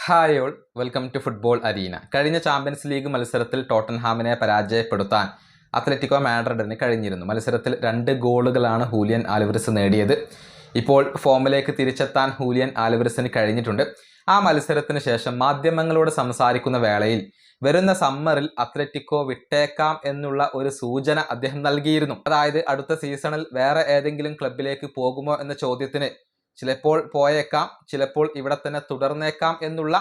Hi all, welcome to football arena. കഴിഞ്ഞ champions league മത്സരത്തിൽ ടോട്ടൻഹാമിനെ പരാജയപ്പെടുത്താൻ അത്ലറ്റിക്കോ മാഡ്രിഡിന് കഴിഞ്ഞിരുന്നു. മത്സരത്തിൽ 2 ഗോളുകളാണ് ഹൂലിയൻ ആൽവരസ് നേടിയത്. ഇപ്പോൾ ഫോമിലേക്ക് തിരിച്ചെത്താൻ ഹൂലിയൻ ആൽവരസിന് കഴിഞ്ഞിട്ടുണ്ട്. ആ മത്സരത്തിന് ശേഷം മാധ്യമങ്ങളോട് സംസാരിക്കുന്ന വേളയിൽ വരുന്ന സമ്മറിൽ അത്ലറ്റിക്കോ വിട്ടേക്കാം എന്നുള്ള ഒരു സൂചന അദ്ദേഹം നൽകിയിരുന്നു. അതായത് അടുത്ത സീസണിൽ വേറെ ഏതെങ്കിലും ക്ലബിലേക്ക് പോകുമോ എന്ന ചോദ്യത്തിന് ചിലപ്പോൾ പോയേക്കാം, ചിലപ്പോൾ ഇവിടെ തന്നെ തുടർന്നേക്കാം എന്നുള്ള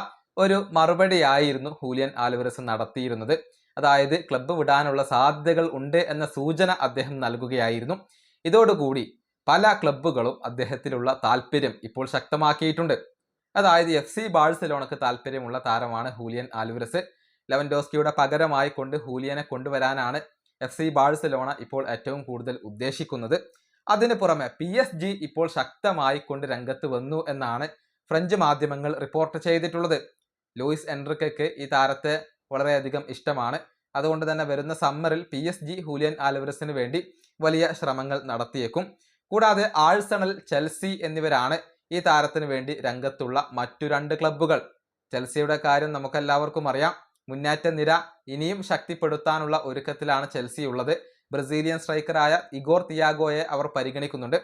ഒരു മറുപടിയായിരുന്നു ഹൂലിയൻ ആൽവരസ് നടത്തിയിരുന്നത്. അതായത് ക്ലബ്ബ് വിടാനുള്ള സാധ്യതകൾ ഉണ്ട് എന്ന സൂചന അദ്ദേഹം നൽകുകയായിരുന്നു. ഇതോടുകൂടി പല ക്ലബ്ബുകളും അദ്ദേഹത്തിലുള്ള താല്പര്യം ഇപ്പോൾ ശക്തമാക്കിയിട്ടുണ്ട്. അതായത് FC ബാഴ്സലോണക്ക് താല്പര്യമുള്ള താരമാണ് ഹൂലിയൻ ആൽവരസ്. ലെവൻഡോസ്കിയുടെ പകരമായി കൊണ്ട് ഹൂലിയനെ കൊണ്ടുവരാനാണ് FC ബാഴ്സലോണ ഇപ്പോൾ ഏറ്റവും കൂടുതൽ ഉദ്ദേശിക്കുന്നത്. അതിനു പുറമെ PSG ഇപ്പോൾ ശക്തമായി കൊണ്ട് രംഗത്ത് വന്നു എന്നാണ് ഫ്രഞ്ച് മാധ്യമങ്ങൾ റിപ്പോർട്ട് ചെയ്തിട്ടുള്ളത്. ലൂയിസ് എൻറിക്കയ്ക്ക് ഈ താരത്തെ വളരെയധികം ഇഷ്ടമാണ്. അതുകൊണ്ട് തന്നെ വരുന്ന സമ്മറിൽ PSG ഹൂലിയൻ ആൽവരസിന് വേണ്ടി വലിയ ശ്രമങ്ങൾ നടത്തിയേക്കും. കൂടാതെ ആഴ്സണൽ, ചെൽസി എന്നിവരാണ് ഈ താരത്തിന് വേണ്ടി രംഗത്തുള്ള മറ്റു 2 ക്ലബ്ബുകൾ. ചെൽസിയുടെ കാര്യം നമുക്കെല്ലാവർക്കും അറിയാം. മുന്നേറ്റ നിര ഇനിയും ശക്തിപ്പെടുത്താനുള്ള ഒരുക്കത്തിലാണ് ചെൽസി ഉള്ളത്. ബ്രസീലിയൻ സ്ട്രൈക്കറായ ഇഗോർ തിയാഗോയെ അവർ പരിഗണിക്കുന്നുണ്ട്.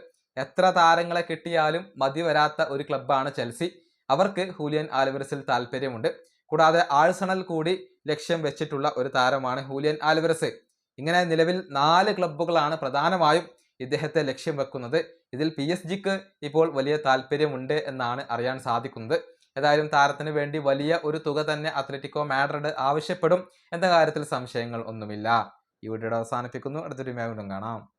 എത്ര താരങ്ങളെ കിട്ടിയാലും മതി വരാത്ത ഒരു ക്ലബ്ബാണ് ചെൽസി. അവർക്ക് ഹൂലിയൻ ആൽവരസിൽ താല്പര്യമുണ്ട്. കൂടാതെ ആഴ്സണൽ കൂടി ലക്ഷ്യം വെച്ചിട്ടുള്ള ഒരു താരമാണ് ഹൂലിയൻ ആൽവരസ്. ഇങ്ങനെ നിലവിൽ 4 ക്ലബ്ബുകളാണ് പ്രധാനമായും ഇദ്ദേഹത്തെ ലക്ഷ്യം വെക്കുന്നത്. ഇതിൽ PSG ഇപ്പോൾ വലിയ താല്പര്യമുണ്ട് എന്നാണ് അറിയാൻ സാധിക്കുന്നത്. ഏതായാലും താരത്തിന് വേണ്ടി വലിയ ഒരു തുക തന്നെ അത്ലറ്റിക്കോ മാഡ്രിഡ് ആവശ്യപ്പെടും എന്ന കാര്യത്തിൽ സംശയങ്ങൾ ഒന്നുമില്ല. ഈ വീഡിയോ അവസാനിപ്പിക്കുന്നു. അടുത്തൊരു വീഡിയോയിൽ കാണാം.